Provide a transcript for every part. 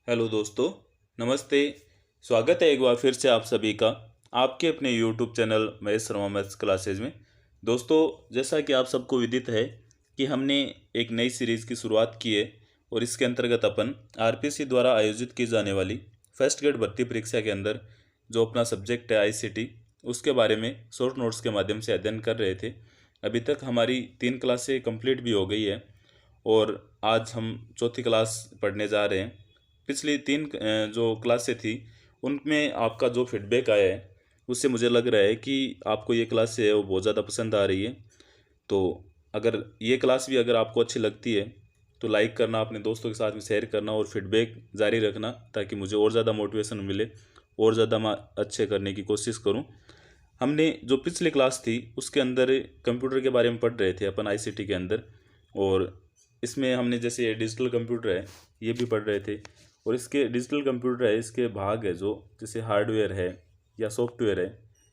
Hello दोस्तों, नमस्ते। स्वागत है एक बार फिर से आप सभी का आपके अपने YouTube channel Mahesh Sharma maths classes में। दोस्तों, जैसा कि आप सबको विदित है कि हमने एक नई सीरीज़ की शुरुआत की है और इसके अंतर्गत अपन आरपीएससी द्वारा आयोजित की जाने वाली फर्स्ट ग्रेड भर्ती परीक्षा के अंदर जो अपना सब्जेक्ट है आईसीटी, उसके बारे में शॉर्ट नोट्स के माध्यम से अध्ययन कर रहे थे। अभी तक हमारी 3 क्लासें कंप्लीट भी हो गई है और आज हम चौथी क्लास पढ़ने जा रहे हैं। पिछली 3 जो क्लासें थी उनमें आपका जो फीडबैक आया है उससे मुझे लग रहा है कि आपको ये क्लास है वो बहुत ज़्यादा पसंद आ रही है। तो अगर ये क्लास भी अगर आपको अच्छी लगती है तो लाइक करना, अपने दोस्तों के साथ में शेयर करना और फीडबैक जारी रखना, ताकि मुझे और ज़्यादा मोटिवेशन मिले और ज़्यादा मैं अच्छे करने की कोशिश करूँ। हमने जो पिछली क्लास थी उसके अंदर कंप्यूटर के बारे में पढ़ रहे थे अपन आईसीटी के अंदर, और इसमें हमने जैसे ये डिजिटल कंप्यूटर है ये भी पढ़ रहे थे। और इसके डिजिटल कंप्यूटर है, इसके भाग है जो जैसे हार्डवेयर है या सॉफ्टवेयर है,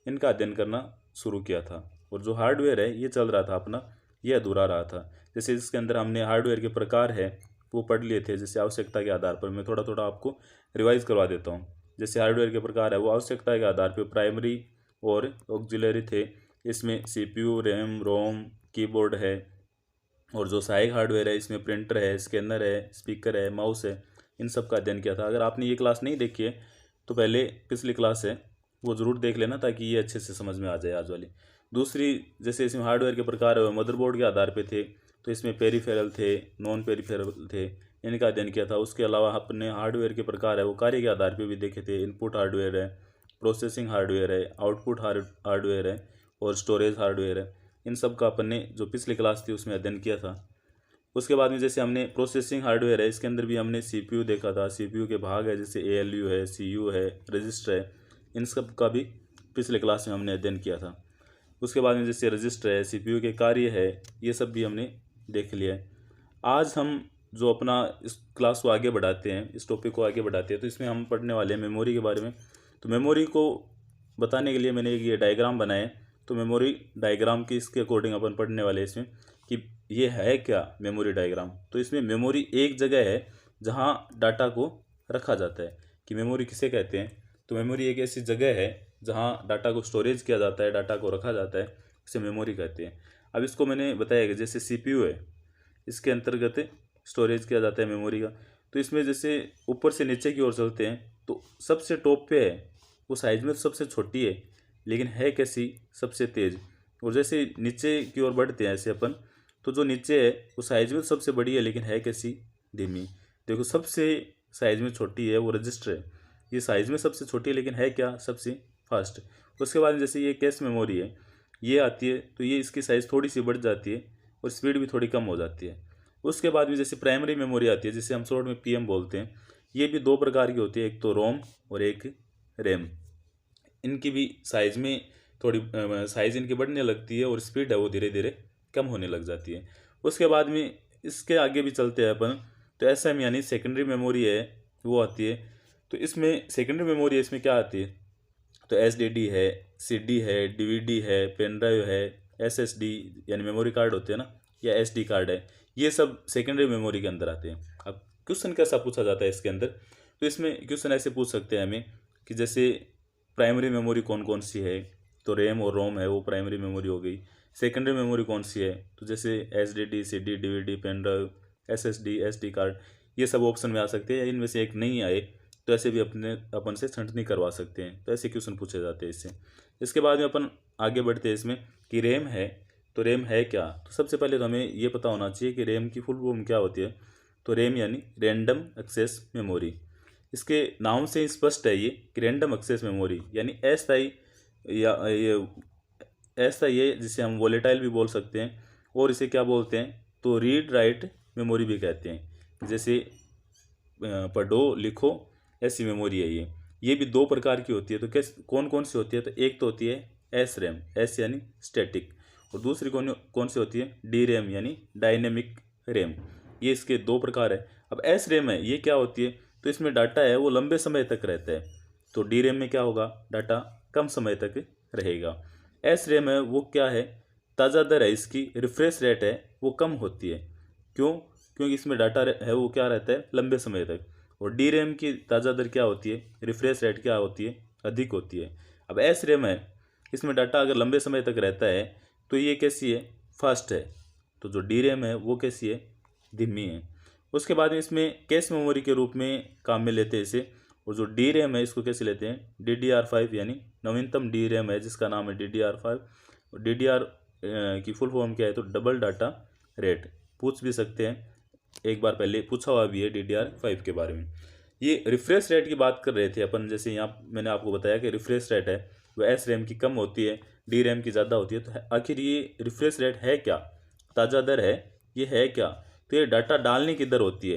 इनका अध्ययन करना शुरू किया था। और जो हार्डवेयर है ये चल रहा था अपना, ये अधूरा रहा था। जैसे इसके अंदर हमने हार्डवेयर के प्रकार है वो पढ़ लिए थे, जैसे आवश्यकता के आधार पर। मैं थोड़ा थोड़ा आपको रिवाइज करवा देता हूँ। जैसे हार्डवेयर के प्रकार है वो आवश्यकता के आधार पर प्राइमरी और ऑक्सिलरी थे। इसमें सीपीयू, रैम, रोम, कीबोर्ड है। और जो सहायक हार्डवेयर है इसमें प्रिंटर है, स्कैनर है, स्पीकर है, माउस है, इन सब का अध्ययन किया था। अगर आपने ये क्लास नहीं देखी है तो पहले पिछली क्लास है वो ज़रूर देख लेना, ताकि ये अच्छे से समझ में आ जाए आज वाली। दूसरी, जैसे इसमें हार्डवेयर के प्रकार है मदरबोर्ड के आधार पे थे, तो इसमें पेरीफेरल थे, नॉन पेरीफेरल थे, इनका अध्ययन किया था। उसके अलावा अपने हार्डवेयर के प्रकार है वो कार्य के आधार पर भी देखे थे। इनपुट हार्डवेयर है, प्रोसेसिंग हार्डवेयर है, आउटपुट हार्डवेयर है और स्टोरेज हार्डवेयर है। इन सब का अपन ने जो पिछली क्लास थी उसमें अध्ययन किया था। उसके बाद में जैसे हमने प्रोसेसिंग हार्डवेयर है, इसके अंदर भी हमने सीपीयू देखा था। सीपीयू के भाग है जैसे एएलयू है, सीयू है, रजिस्टर है, इन सब का भी पिछले क्लास में हमने अध्ययन किया था। उसके बाद में जैसे रजिस्टर है, सीपीयू के कार्य है, ये सब भी हमने देख लिया है। आज हम जो अपना इस क्लास को आगे बढ़ाते हैं, इस टॉपिक को आगे बढ़ाते हैं, तो इसमें हम पढ़ने वाले हैं मेमोरी के बारे में। तो मेमोरी को बताने के लिए मैंने एक ये डायग्राम बनाया है। तो मेमोरी डायग्राम की इसके अकॉर्डिंग अपन पढ़ने वाले हैं इसमें कि ये है क्या मेमोरी डायग्राम। तो इसमें मेमोरी एक जगह है जहाँ डाटा को रखा जाता है। कि मेमोरी किसे कहते हैं, तो मेमोरी एक ऐसी जगह है जहाँ डाटा को स्टोरेज किया जाता है, डाटा को रखा जाता है, इसे मेमोरी कहते हैं। अब इसको मैंने बताया कि जैसे सीपीयू है, इसके अंतर्गत स्टोरेज किया जाता है मेमोरी का। तो इसमें जैसे ऊपर से नीचे की ओर चलते हैं तो सबसे टॉप पे है वो साइज में सबसे छोटी है, लेकिन है कैसी, सबसे तेज। और जैसे नीचे की ओर बढ़ते हैं ऐसे अपन, तो जो नीचे है वो साइज में सबसे बड़ी है, लेकिन है कैसी, धीमी। देखो, सबसे साइज में छोटी है वो रजिस्टर है, ये साइज में सबसे छोटी है लेकिन है क्या, सबसे फास्ट। उसके बाद जैसे ये कैश मेमोरी है, ये आती है, तो ये इसकी साइज़ थोड़ी सी बढ़ जाती है और स्पीड भी थोड़ी कम हो जाती है। उसके बाद में जैसे प्राइमरी मेमोरी आती है, जिसे हम शॉर्ट में पीएम बोलते हैं। ये भी 2 प्रकार की होती है, एक तो रोम और एक रैम। इनकी भी साइज़ में थोड़ी साइज़ इनकी बढ़ने लगती है और स्पीड है वो धीरे धीरे कम होने लग जाती है। उसके बाद में इसके आगे भी चलते हैं अपन, तो एसएम यानी सेकेंडरी मेमोरी है वो आती है। तो इसमें सेकेंडरी मेमोरी है, इसमें क्या आती है, तो एसडीडी है, सीडी है, डीवीडी है, पेन ड्राइव है, एसएसडी यानी मेमोरी कार्ड होते हैं ना, या एसडी कार्ड है, ये सब सेकेंडरी मेमोरी के अंदर आते हैं। अब क्वेश्चन कैसा पूछा जाता है इसके अंदर, तो इसमें क्वेश्चन ऐसे पूछ सकते हैं हमें कि जैसे प्राइमरी मेमोरी कौन कौन सी है, तो रैम और रोम है वो प्राइमरी मेमोरी हो गई। सेकेंडरी मेमोरी कौन सी है, तो जैसे SDD, CD, DVD, pen drive, SSD, SD card, ये सब ऑप्शन में आ सकते हैं। इनमें से एक नहीं आए तो ऐसे भी अपन से छंटनी करवा सकते हैं। तो ऐसे क्वेश्चन पूछे जाते हैं इससे। इसके बाद में अपन आगे बढ़ते हैं इसमें कि रैम है, तो रैम है क्या। तो सबसे पहले तो हमें ये पता होना चाहिए कि रैम की फुल फॉर्म क्या होती है। तो रैम यानी रैंडम एक्सेस मेमोरी। इसके नाम से स्पष्ट है ये कि रैंडम एक्सेस मेमोरी यानी अस्थायी, या ये अस्थायी है, जिसे हम वोलेटाइल भी बोल सकते हैं। और इसे क्या बोलते हैं, तो रीड राइट मेमोरी भी कहते हैं। जैसे पढ़ो लिखो ऐसी मेमोरी है ये भी 2 प्रकार की होती है। तो कैसे, कौन कौन सी होती है, तो एक तो होती है एस रैम, एस यानी स्टैटिक, और दूसरी कौन कौन सी होती है, डी रैम यानी डायनेमिक रैम। ये इसके 2 प्रकार है। अब एस रैम है, ये क्या होती है, तो इसमें डाटा है वो लंबे समय तक रहता है। तो डी रैम में क्या होगा, डाटा कम समय तक रहेगा। एस रैम है वो क्या है, ताज़ा दर है इसकी, रिफ्रेश रेट है वो कम होती है। क्यों, क्योंकि इसमें डाटा है वो क्या रहता है, लंबे समय तक। और डी रैम की ताज़ा दर क्या होती है, रिफ्रेश रेट क्या होती है, अधिक होती है। अब एस रैम है, इसमें डाटा अगर लंबे समय तक रहता है तो ये कैसी है, फास्ट है। तो जो डी रैम है वो कैसी है, धीमी है। उसके बाद में इसमें कैश मेमोरी के रूप में काम में लेते हैं इसे। और जो डी रैम है इसको कैसे लेते हैं, DDR5, यानी नवीनतम डी रैम है जिसका नाम है DDR5। और DDR की फुल फॉर्म क्या है, तो डबल डाटा रेट। पूछ भी सकते हैं, एक बार पहले पूछा हुआ भी है DDR5 के बारे में। ये रिफ्रेश रेट की बात कर रहे थे अपन, जैसे यहाँ मैंने आपको बताया कि रिफ्रेश रेट है वो एस रैम की कम होती है, डी रैम की ज़्यादा होती है। तो आखिर ये रिफ्रेश रेट है क्या, ताज़ा दर है, ये है क्या? तो ये डाटा डालने की दर होती है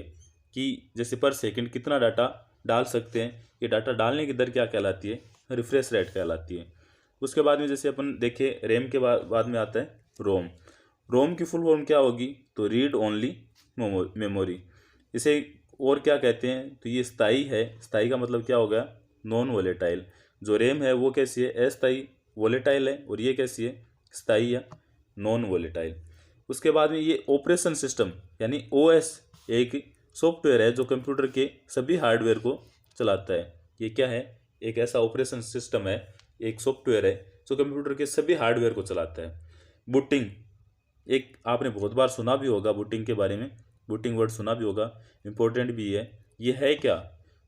कि जैसे पर सेकंड कितना डाटा डाल सकते हैं, ये डाटा डालने की दर क्या कहलाती है, रिफ्रेश रेट कहलाती है। उसके बाद में जैसे अपन देखें रैम के बाद में आता है रोम। रोम की फुल फॉर्म क्या होगी, तो रीड ओनली मेमोरी। इसे और क्या कहते हैं, तो ये स्थायी है। स्थायी का मतलब क्या होगा, नॉन वोलेटाइल। जो रैम है वो कैसी है, अस्थायी, वोलेटाइल है। और ये कैसी है, स्थायी या नॉन वोलेटाइल। उसके बाद में ये ऑपरेशन सिस्टम यानी OS एक सॉफ्टवेयर है जो कंप्यूटर के सभी हार्डवेयर को चलाता है। ये क्या है, एक ऐसा ऑपरेशन सिस्टम है, एक सॉफ्टवेयर है जो कंप्यूटर के सभी हार्डवेयर को चलाता है। बूटिंग, एक आपने बहुत बार सुना भी होगा बूटिंग के बारे में, बूटिंग वर्ड सुना भी होगा, इम्पोर्टेंट भी है। ये है क्या,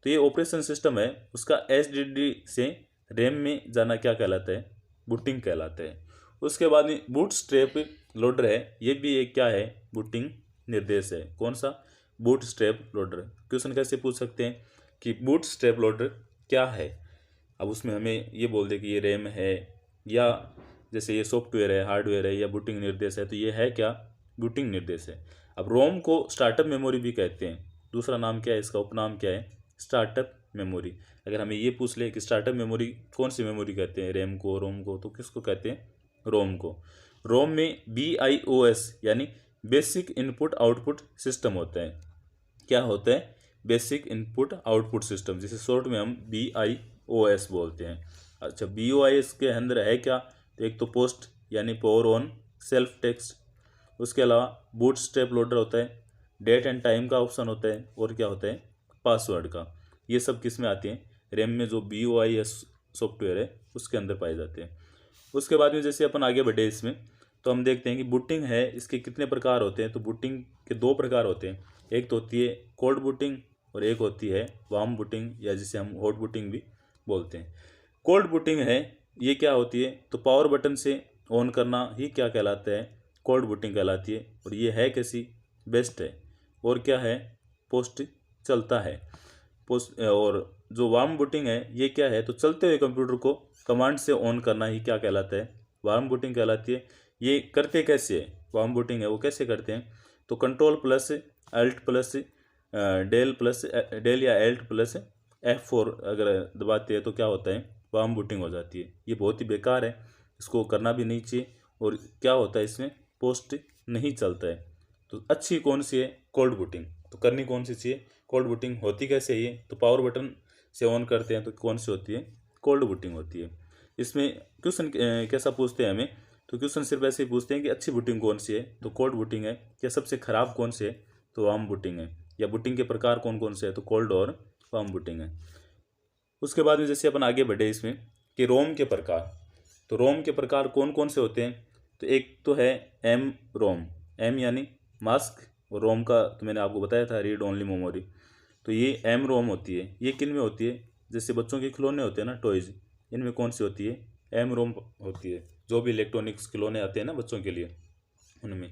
तो ये ऑपरेशन सिस्टम है, उसका SSD से रैम में जाना क्या कहलाता है, बूटिंग कहलाता है। उसके बाद में बूटस्ट्रैप लोडर है, ये भी एक क्या है, बूटिंग निर्देश है। कौन सा, बूटस्ट्रैप लोडर। क्वेश्चन कैसे पूछ सकते हैं कि बूटस्ट्रैप लोडर क्या है। अब उसमें हमें ये बोल दे कि ये रैम है, या जैसे ये सॉफ्टवेयर है, हार्डवेयर है, या बूटिंग निर्देश है, तो ये है क्या, बूटिंग निर्देश है। अब रोम को स्टार्टअप मेमोरी भी कहते हैं। दूसरा नाम क्या है इसका, उपनाम क्या है, स्टार्टअप मेमोरी। अगर हमें ये पूछ ले कि स्टार्टअप मेमोरी कौन सी मेमोरी कहते हैं, रैम को, रोम को, तो किसको कहते हैं, रोम को। रोम में BIOS यानी बेसिक इनपुट आउटपुट सिस्टम होता है। क्या होता है, बेसिक इनपुट आउटपुट सिस्टम, जिसे शॉर्ट में हम BIOS बोलते हैं। अच्छा, BIOS के अंदर है क्या, तो एक तो पोस्ट यानी पावर ऑन सेल्फ टेक्स्ट। उसके अलावा बूटस्ट्रैप लोडर होता है, डेट एंड टाइम का ऑप्शन होता है, और क्या होता है, पासवर्ड का। ये सब किस में आते हैं, रैम में जो BIOS सॉफ्टवेयर है उसके अंदर पाए जाते हैं। उसके बाद में जैसे अपन आगे बढ़े इसमें, तो हम देखते हैं कि बूटिंग है, इसके कितने प्रकार होते हैं। तो बूटिंग के दो प्रकार होते हैं, एक तो होती है कोल्ड बूटिंग और एक होती है वार्म बूटिंग, या जिसे हम हॉट बूटिंग भी बोलते हैं। कोल्ड बूटिंग है, ये क्या होती है, तो पावर बटन से ऑन करना ही क्या कहलाता है, कोल्ड बूटिंग कहलाती है। और ये है कैसी, बेस्ट है, और क्या है, पोस्ट चलता है पोस्ट। और जो वार्म बूटिंग है ये क्या है, तो चलते हुए कंप्यूटर को कमांड से ऑन करना ही क्या कहलाता है, वार्म बूटिंग कहलाती है। ये करते कैसे है, वार्म बूटिंग है वो कैसे करते हैं, तो control plus alt plus del या अल्ट प्लस F4 अगर दबाते हैं तो क्या होता है, वार्म बूटिंग हो जाती है। ये बहुत ही बेकार है, इसको करना भी नहीं चाहिए। और क्या होता है इसमें, पोस्ट नहीं चलता है। तो अच्छी कौन सी है, कोल्ड बूटिंग। तो करनी कौन सी चाहिए, कोल्ड बूटिंग। होती कैसे है ये, तो पावर बटन से ऑन करते हैं तो कौन सी होती है, कोल्ड बूटिंग होती है। इसमें क्वेश्चन कैसा पूछते हैं हमें, तो क्वेश्चन सिर्फ ऐसे ही पूछते हैं कि अच्छी बूटिंग कौन सी है, तो कोल्ड बूटिंग है, या सबसे खराब कौन से है, तो वार्म बूटिंग है, या बूटिंग के प्रकार कौन कौन से है, तो कोल्ड और वार्म बूटिंग है। उसके बाद में जैसे अपन आगे बढ़े इसमें कि रोम के प्रकार, तो रोम के प्रकार कौन कौन से होते हैं, तो एक तो है एम रोम, एम यानी मास्क, और रोम का तो मैंने आपको बताया था रीड ओनली मेमोरी। तो ये एम रोम होती है, ये किन में होती है, जैसे बच्चों के खिलौने होते हैं ना, टॉयज, इनमें कौन सी होती है, एम रोम होती है। जो भी इलेक्ट्रॉनिक्स खिलौने आते हैं ना बच्चों के लिए, उनमें।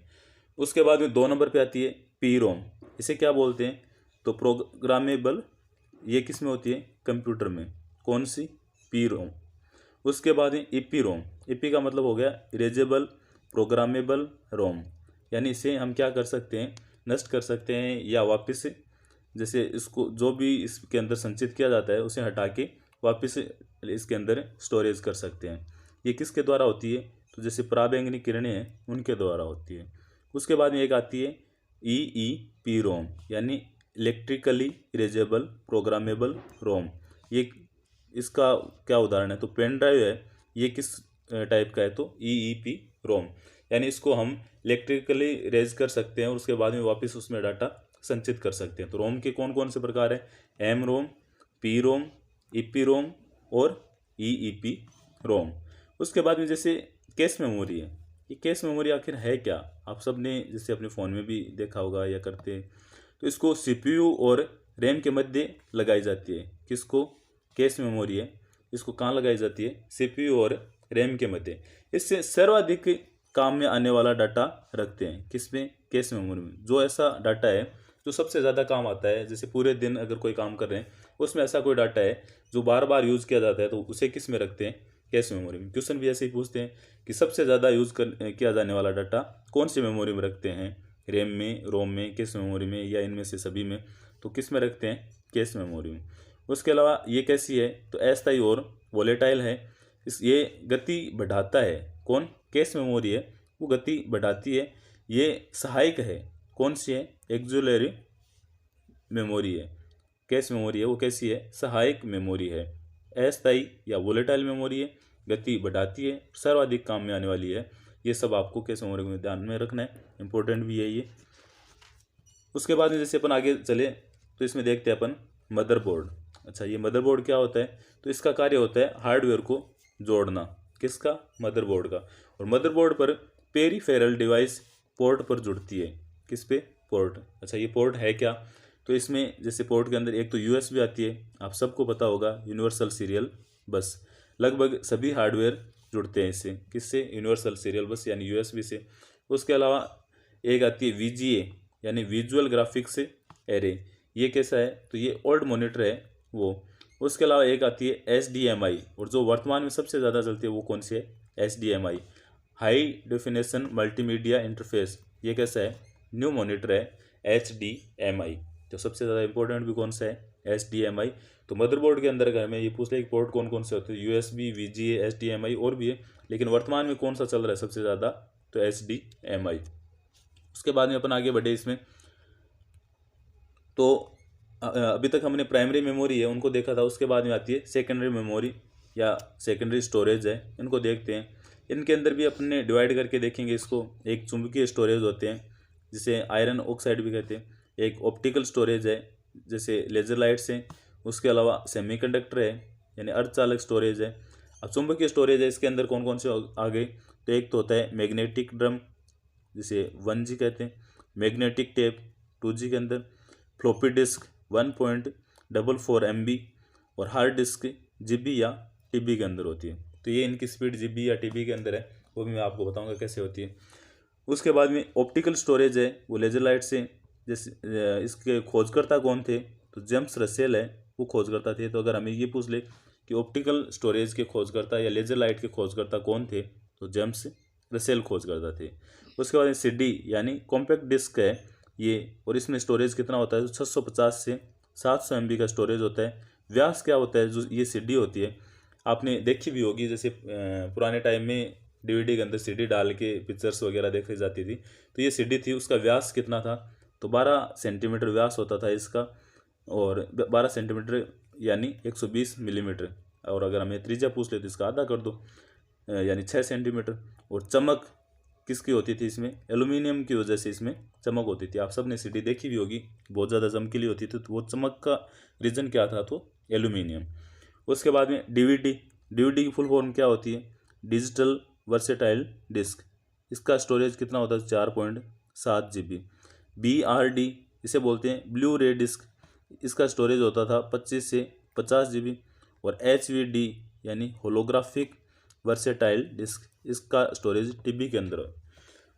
उसके बाद में 2 नंबर पे आती है पी रोम। इसे क्या बोलते हैं, तो प्रोग्रामेबल, ये किस में होती है, कंप्यूटर में। कौन सी, पी रोम। उसके बाद में ईपी रोम, ईपी का मतलब हो गया इरेजेबल प्रोग्रामेबल रोम, यानी इसे हम क्या कर सकते हैं, नष्ट कर सकते हैं, या वापस जैसे इसको जो भी इसके अंदर संचित किया जाता है उसे हटा के वापस इसके अंदर स्टोरेज कर सकते हैं। ये किसके द्वारा होती है, तो जैसे पराबैंगनी किरणें हैं उनके द्वारा होती है। उसके बाद में एक आती है EEP रोम, यानी इलेक्ट्रिकली इरेजेबल प्रोग्रामेबल रोम। ये इसका क्या उदाहरण है, तो पेन ड्राइव है, ये किस टाइप का है, तो EEP रोम, यानी इसको हम इलेक्ट्रिकली रेज कर सकते हैं और उसके बाद में वापस उसमें डाटा संचित कर सकते हैं। तो रोम के कौन कौन से प्रकार है? एम रोम, पी रोम, ईपी रोम और ईईपी रोम। उसके बाद में जैसे कैश मेमोरी है, ये कैश मेमोरी आखिर है क्या? आप सब ने जैसे अपने फ़ोन में भी देखा होगा या करते हैं। तो इसको सीपीयू और रैम के मध्य लगाई जाती है। किसको? कैश मेमोरी है, इसको कहाँ लगाई जाती है? सीपीयू और रैम के मध्य। इससे सर्वाधिक काम में आने वाला डाटा रखते हैं। किसमें? कैश मेमोरी में। जो ऐसा डाटा है जो सबसे ज़्यादा काम आता है, जैसे पूरे दिन अगर कोई काम कर रहे हैं उसमें ऐसा कोई डाटा है जो बार बार यूज़ किया जाता है, तो उसे किस में रखते हैं? कैश मेमोरी में। क्वेश्चन भी ऐसे ही पूछते हैं कि सबसे ज़्यादा यूज़ किया जाने वाला डाटा कौन सी मेमोरी में रखते हैं? रैम में, रोम में, कैश मेमोरी में, या इनमें से सभी में? तो किस में रखते हैं? कैश मेमोरी में। उसके अलावा ये कैसी है? तो अस्थायी और वोलेटाइल है। ये गति बढ़ाता है। कौन? कैश मेमोरी है, वो गति बढ़ाती है। ये सहायक है। कौन सी है? एक्जुलरी मेमोरी है। कैश मेमोरी है वो कैसी है? सहायक मेमोरी है। अस्थायी या वोलेटाइल मेमोरी है, गति बढ़ाती है, सर्वाधिक काम में आने वाली है। ये सब आपको कैश मेमोरी में ध्यान में रखना है, इंपॉर्टेंट भी है ये। उसके बाद में जैसे अपन आगे चले तो इसमें देखते हैं अपन मदरबोर्ड। अच्छा, ये मदरबोर्ड क्या होता है? तो इसका कार्य होता है हार्डवेयर को जोड़ना। किसका? मदरबोर्ड का। और मदरबोर्ड पर पेरीफेरल डिवाइस पोर्ट पर जुड़ती है। किस पे? पोर्ट। अच्छा, ये पोर्ट है क्या? तो इसमें जैसे पोर्ट के अंदर एक तो यूएसबी आती है, आप सबको पता होगा, यूनिवर्सल सीरियल बस। लगभग सभी हार्डवेयर जुड़ते हैं इससे। किससे? यूनिवर्सल सीरियल बस यानी यूएसबी से। उसके अलावा एक आती है वीजीए यानी विजुअल ग्राफिक्स एरे। ये कैसा है? तो ये ओल्ड मॉनिटर है वो। उसके अलावा एक आती है एचडीएमआई, और जो वर्तमान में सबसे ज़्यादा चलती है वो कौन सी है? HDMI, high definition multimedia interface. ये कैसा है? न्यू मॉनिटर है एचडीएमआई। तो सबसे ज़्यादा इंपॉर्टेंट भी कौन सा है? एचडीएमआई। तो मदरबोर्ड के अंदर अगर हमें ये पूछ ले कि पोर्ट कौन कौन से होते हैं, यूएसबी, वीजीए, एचडीएमआई और भी है, लेकिन वर्तमान में कौन सा चल रहा है सबसे ज़्यादा? तो एचडीएमआई। उसके बाद में अपन आगे बढ़े इसमें, तो अभी तक हमने प्राइमरी मेमोरी है उनको देखा था। उसके बाद में आती है सेकेंडरी मेमोरी या सेकेंडरी स्टोरेज है, इनको देखते हैं। इनके अंदर भी अपने डिवाइड करके देखेंगे इसको। एक चुंबकीय स्टोरेज होते हैं जिसे आयरन ऑक्साइड भी कहते हैं। एक ऑप्टिकल स्टोरेज है जैसे लेजर लाइट्स हैं। उसके अलावा सेमीकंडक्टर है यानी अर्धचालक स्टोरेज है। अब चुंबकीय स्टोरेज है, इसके अंदर कौन कौन से आ गए? तो एक तो होता है मैग्नेटिक ड्रम जिसे 1G कहते हैं, मैग्नेटिक टेप 2G के अंदर, फ्लॉपी डिस्क 1.44 MB, और हार्ड डिस्क GB या TB के अंदर होती है। तो ये इनकी स्पीड GB या TB के अंदर है, वो भी मैं आपको बताऊंगा कैसे होती है। उसके बाद में ऑप्टिकल स्टोरेज है, वो लेजर लाइट से। जैसे इसके खोजकर्ता कौन थे? तो जेम्स रसेल है, वो खोजकर्ता थे। तो अगर हमें ये पूछ ले कि ऑप्टिकल स्टोरेज के खोजकर्ता या लेजर लाइट के खोजकर्ता कौन थे, तो जेम्स रसेल खोजकर्ता थे। उसके बाद CD यानी कॉम्पैक्ट डिस्क है ये, और इसमें स्टोरेज कितना होता है? तो 650 से 700 MB का स्टोरेज होता है। व्यास क्या होता है? जो ये CD होती है आपने देखी भी होगी, जैसे पुराने टाइम में DVD के अंदर CD डाल के पिक्चर्स वगैरह देखी जाती थी। तो ये CD थी, उसका व्यास कितना था? तो 12 सेंटीमीटर व्यास होता था इसका, और 12 सेंटीमीटर यानी 120 मिलीमीटर। और अगर हमें त्रिज्या पूछ ले तो इसका आधा कर दो यानी 6 सेंटीमीटर। और चमक किसकी होती थी इसमें? एल्यूमिनियम की वजह से इसमें चमक होती थी। आप सब ने CD देखी भी होगी, बहुत ज़्यादा चमकीली होती थी। तो वो चमक का रीज़न क्या था? तो एल्यूमिनियम। उसके बाद में DVD की फुल फॉर्म क्या होती है? Digital versatile disc. इसका स्टोरेज कितना होता है? 4.7 GB। BRD इसे बोलते हैं ब्लू रे डिस्क, इसका स्टोरेज होता था 25 से 50 GB। और HVD यानी होलोग्राफिक वर्सेटाइल डिस्क, इसका स्टोरेज TB के अंदर है।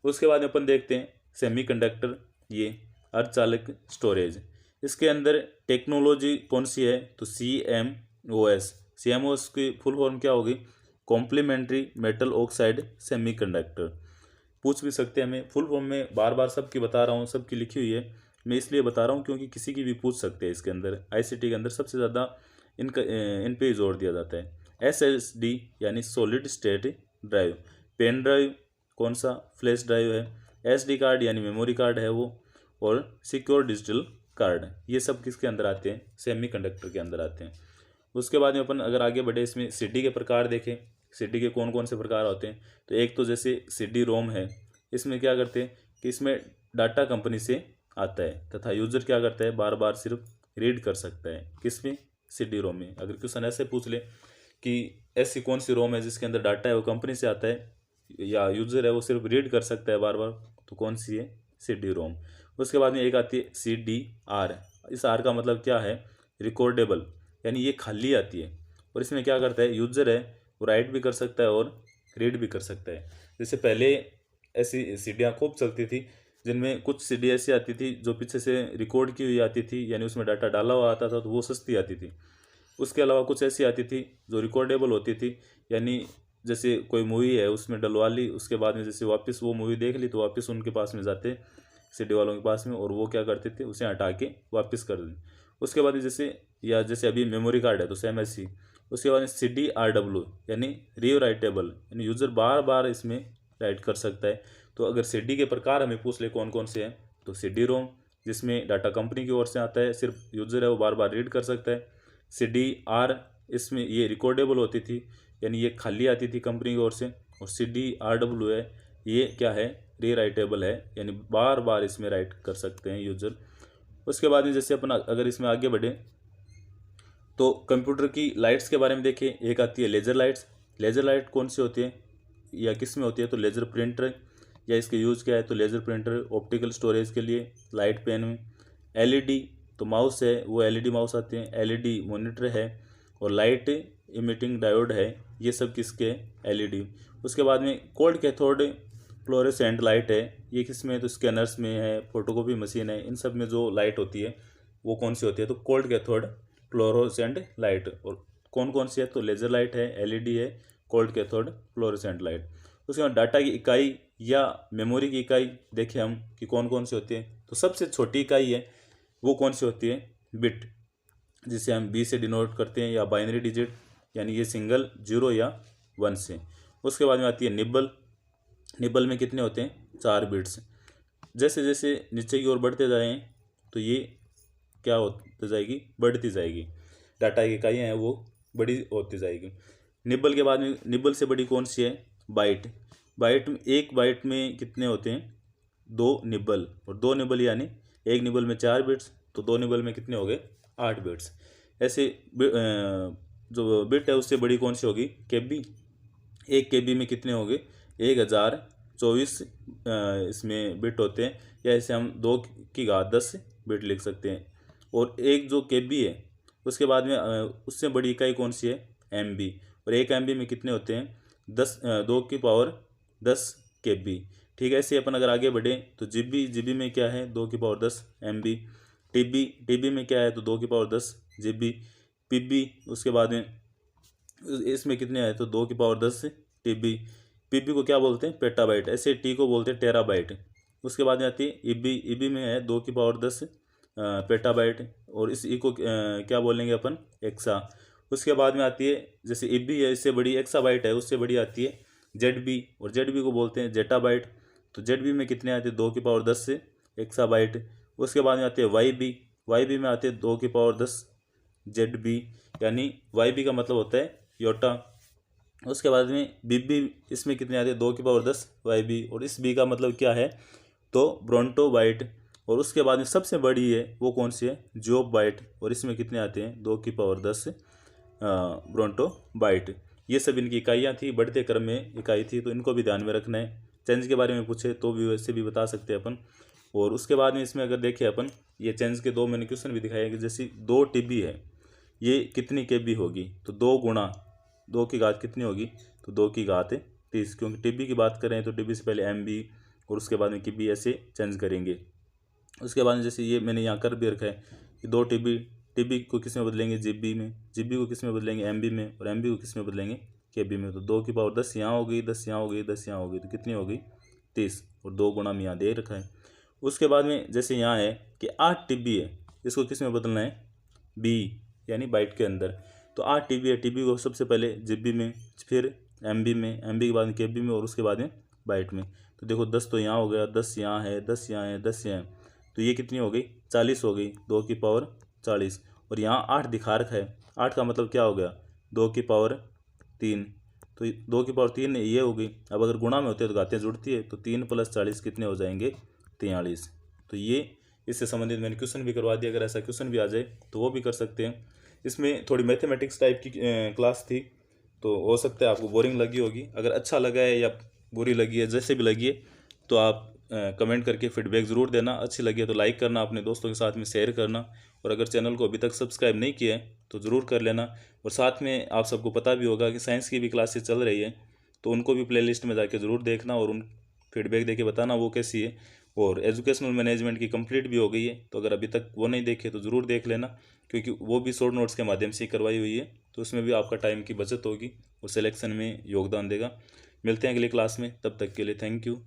उसके बाद अपन देखते हैं सेमीकंडक्टर, ये अर्धचालक स्टोरेज। इसके अंदर टेक्नोलॉजी कौन सी है? तो CMOS की फुल फॉर्म क्या होगी? Complementary metal oxide semiconductor. पूछ भी सकते हैं हमें फुल फॉर्म में, बार बार सबकी बता रहा हूँ, सबकी लिखी हुई है। मैं इसलिए बता रहा हूँ क्योंकि किसी की भी पूछ सकते हैं। इसके अंदर ICT के अंदर सबसे ज़्यादा इन पे जोर दिया जाता है। SSD यानी solid state drive. Pen drive कौन सा? फ्लैश ड्राइव है। SD कार्ड यानी मेमोरी कार्ड है वो। और सिक्योर डिजिटल कार्ड, ये सब किसके अंदर आते हैं? सेमीकंडक्टर के अंदर आते हैं। उसके बाद में अपन अगर आगे बढ़े, इसमें CD के प्रकार देखें। CD के कौन कौन से प्रकार होते हैं? तो एक तो जैसे CD रोम है, इसमें क्या करते हैं कि इसमें डाटा कंपनी से आता है तथा यूजर क्या करता है, बार बार सिर्फ रीड कर सकता है। किसमें? CD रोम में। अगर क्वेश्चन ऐसे पूछ ले कि ऐसी कौन सी रोम है जिसके अंदर डाटा है वो कंपनी से आता है या यूजर है वो सिर्फ रीड कर सकता है बार बार, तो कौन सी है? CD रोम। उसके बाद में एक आती है CDR। इस आर का मतलब क्या है? रिकॉर्डेबल, यानी ये खाली आती है और इसमें क्या करता है, यूजर है वो राइट भी कर सकता है और रीड भी कर सकता है। जैसे पहले ऐसी सीडियाँ खूब चलती थी जिनमें कुछ सीडी ऐसी आती थी जो पीछे से रिकॉर्ड की हुई आती थी, यानी उसमें डाटा डाला हुआ आता था, तो वो सस्ती आती थी। उसके अलावा कुछ ऐसी आती थी जो रिकॉर्डेबल होती थी, यानी जैसे कोई मूवी है उसमें डलवा ली, उसके बाद में जैसे वापस वो मूवी देख ली तो वापस उनके पास में जाते सीडी वालों के पास में, और वो क्या करते थे, उसे हटा के वापस कर दें। उसके बाद जैसे या जैसे अभी मेमोरी कार्ड है तो सेम ऐसी। उसके बाद CDRW यानी रीराइटेबल, यानी यूज़र बार बार इसमें राइट कर सकता है। तो अगर CD के प्रकार हमें पूछ ले कौन कौन से हैं, तो CD रोम जिसमें डाटा कंपनी की ओर से आता है, सिर्फ यूज़र है वो बार बार रीड कर सकता है। CDR इसमें ये रिकॉर्डेबल होती थी, यानी ये खाली आती थी कंपनी की ओर से। और CDRW है, ये क्या है? रीराइटेबल है, यानी बार बार इसमें राइट कर सकते हैं यूज़र। उसके बाद में जैसे अपना अगर इसमें आगे बढ़े तो कंप्यूटर की लाइट्स के बारे में देखें। एक आती है लेज़र लाइट्स। लेज़र लाइट कौन सी होती है या किस में होती है? तो लेज़र प्रिंटर, या इसके यूज़ क्या है? तो लेज़र प्रिंटर ऑप्टिकल स्टोरेज के लिए, लाइट पेन में। LED तो माउस है, वो LED माउस आते हैं। LED मॉनिटर है और लाइट इमिटिंग डायोड है, ये सब किसके? LED। उसके बाद में कोल्ड कैथोड फ्लोरेसेंट लाइट है, ये किस में? तो स्कैनर्स में है, फोटोकॉपी मशीन है, इन सब में जो लाइट होती है वो कौन सी होती है? तो कोल्ड कैथोड फ्लोरोसेंट लाइट। और कौन कौन सी है? तो लेज़र लाइट है, LED है, कोल्ड कैथोड फ्लोरोसेंट लाइट। उसके बाद डाटा की इकाई या मेमोरी की इकाई देखें हम कि कौन कौन सी होती है। तो सबसे छोटी इकाई है वो कौन सी होती है? बिट, जिसे हम B से डिनोट करते हैं, या बाइनरी डिजिट, यानी ये सिंगल 0 या 1 से। उसके बाद में आती है निब्बल। निब्बल में कितने होते हैं? 4 बिट्स। जैसे जैसे नीचे की ओर बढ़ते जाएं तो ये क्या होती जाएगी? बढ़ती जाएगी। डाटा की इकाइयाँ हैं वो बड़ी होती जाएगी। निब्बल के बाद में निब्बल से बड़ी कौन सी है? बाइट। बाइट में एक बाइट में कितने होते हैं? 2 निब्बल। और 2 निब्बल यानी एक निब्बल में 4 बिट्स, तो 2 निब्बल में कितने हो गए? 8 बिट्स। ऐसे जो बिट है उससे बड़ी कौन सी होगी? KB। एक KB में कितने होंगे? 1024 इसमें बिट होते हैं, या इसे हम 2 की घात 10 बिट लिख सकते हैं। और एक जो KB है उसके बाद में उससे बड़ी इकाई कौन सी है? MB। और एक MB में कितने होते हैं? 2 की पावर 10 KB। ठीक है। ऐसे अपन अगर आगे बढ़े तो GB में क्या है? 2 की पावर 10 MB। TB में क्या है? तो 2 की पावर 10 GB। PB उसके बाद में इसमें कितने आए? तो 2 की पावर 10 TB। PB को क्या बोलते हैं? पेटाबाइट। ऐसे T को बोलते हैं टेराबाइट। उसके बाद में आती है EB में है 2 की पावर 10 पेटाबाइट, और इस को क्या बोलेंगे अपन? एक्सा। उसके बाद में आती है जैसे EB है, इससे बड़ी एक्साबाइट है, उससे बड़ी आती है ZB, और ZB को बोलते हैं जेटाबाइट। तो ZB में कितने आते हैं? 2 की पावर 10 से एक्साबाइट। उसके बाद में आती है YB में आते हैं 2 की पावर 10 ZB, यानी YB का मतलब होता है योटा। उसके बाद में BB, इसमें कितने आते हैं? 2 की पावर 10 YB, और इस B का मतलब क्या है? तो ब्रोंटो बाइट। और उसके बाद में सबसे बड़ी है वो कौन सी है? जोब बाइट, और इसमें कितने आते हैं? 2 की पावर 10 ब्रोंटो बाइट। ये सब इनकी इकाइयाँ थी, बढ़ते क्रम में इकाई थी, तो इनको भी ध्यान में रखना है। चेंज के बारे में पूछे तो भी वैसे भी बता सकते हैं अपन। और उसके बाद में इसमें अगर देखें अपन, ये चेंज के 2 मैंने क्वेश्चन भी दिखाया कि जैसे 2 TB है, ये कितनी KB होगी? तो 2 गुणा 2 की घात कितनी होगी? तो 2 की घात 30, क्योंकि TB की बात करें तो TB से पहले MB और उसके बाद में KB ऐसे चेंज करेंगे। उसके बाद में जैसे ये मैंने यहाँ कर भी रखा है कि 2 TB को किस में बदलेंगे? GB में। GB को किस में बदलेंगे? MB में। और MB को किस में बदलेंगे? KB में। तो 2 की पावर 10 यहाँ हो गई, 10 यहाँ हो गई, 10 यहाँ हो गई, तो कितनी हो गई? 30, और 2 गुणा में यहाँ दे रखा है। उसके बाद में जैसे यहाँ है कि 8 TB है, इसको किस में बदलना है? B, यानी बाइट के अंदर। तो 8 TB है, TB को सबसे पहले GB में, फिर MB में, MB के बाद में KB में, और उसके बाद में बाइट में। तो देखो 10 तो यहाँ हो गया, 10 यहाँ है, 10 यहाँ है, 10 यहाँ है, तो ये कितनी हो गई? 40 हो गई, 2 की पावर 40। और यहाँ 8 दिखा रखा है, 8 का मतलब क्या हो गया? 2 की पावर 3। तो 2 की पावर 3 ये हो गई। अब अगर गुणा में होते हैं तो घातें जुड़ती है, तो 3 + 40 कितने हो जाएंगे? 43। तो ये इससे संबंधित मैंने क्वेश्चन भी करवा दिया, अगर ऐसा क्वेश्चन भी आ जाए तो वो भी कर सकते हैं। इसमें थोड़ी मैथमेटिक्स टाइप की क्लास थी, तो हो सकता है आपको बोरिंग लगी होगी। अगर अच्छा लगा है या बुरी लगी है, जैसे भी लगी है, तो आप कमेंट करके फीडबैक ज़रूर देना। अच्छी लगी है तो लाइक करना, अपने दोस्तों के साथ में शेयर करना, और अगर चैनल को अभी तक सब्सक्राइब नहीं किया है तो ज़रूर कर लेना। और साथ में आप सबको पता भी होगा कि साइंस की भी क्लासेस चल रही है, तो उनको भी प्लेलिस्ट में जाके ज़रूर देखना और उन फीडबैक देके बताना वो कैसी है। और एजुकेशनल मैनेजमेंट की कंप्लीट भी हो गई है, तो अगर अभी तक वो नहीं देखे तो ज़रूर देख लेना, क्योंकि वो भी शॉर्ट नोट्स के माध्यम से ही करवाई हुई है, तो उसमें भी आपका टाइम की बचत होगी और सिलेक्शन में योगदान देगा। मिलते हैं अगली क्लास में, तब तक के लिए थैंक यू।